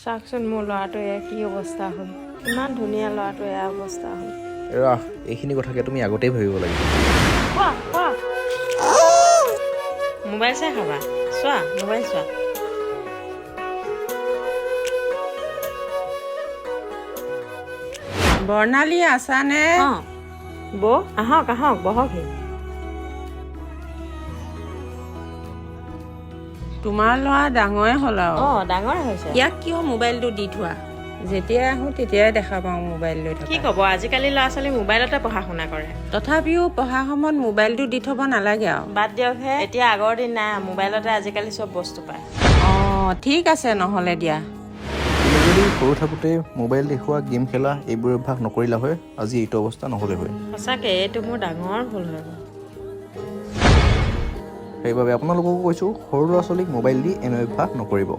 চাওকচোন মোৰ ল'ৰাটো এয়া কি অৱস্থা হ'ল ইমান ধুনীয়া ল'ৰাটো এয়া অৱস্থা হ'ল ৰাহ এইখিনি কথাকে তুমি আগতেই ভাবিব লাগিব কোৱা কোৱা মোবাইল চাই খাবা চোৱা মোবাইল চোৱা বৰ্ণালী আছানে? অঁ বৌ আহক আহক বহকহি তোমাৰ ল'ৰা ডাঙৰে হ'ল আৰু অঁ ডাঙৰ হৈছে ইয়াক কিয় মোবাইলটো দি থোৱা? যেতিয়াই আহোঁ তেতিয়াই দেখা পাওঁ মোবাইল লৈ কি থকা। ক'ব আজিকালি ল'ৰা ছোৱালী মোবাইলতে পঢ়া শুনা কৰে তথাপিও পঢ়া সময়ত মোবাইলটো দি থ'ব নালাগে আৰু। বাদ দিয়কহে এতিয়া আগৰ দিন নাই মোবাইলতে আজিকালি চব বস্তু পায় অঁ ঠিক আছে নহ'লে দিয়া। তুমি যদি সৰু থাকোঁতে মোবাইল দেখুওৱা গেম খেলা এইবোৰ অভ্যাস নকৰিলা হয় আজি এইটো অৱস্থা নহ'লে হয় সঁচাকৈ এইটো মোৰ ডাঙৰ ভুল হৈ গ'ল সেইবাবে আপোনালোককো কৈছোঁ সৰু ল'ৰা ছোৱালীক মোবাইল দি এনে অভ্যাস নকৰিব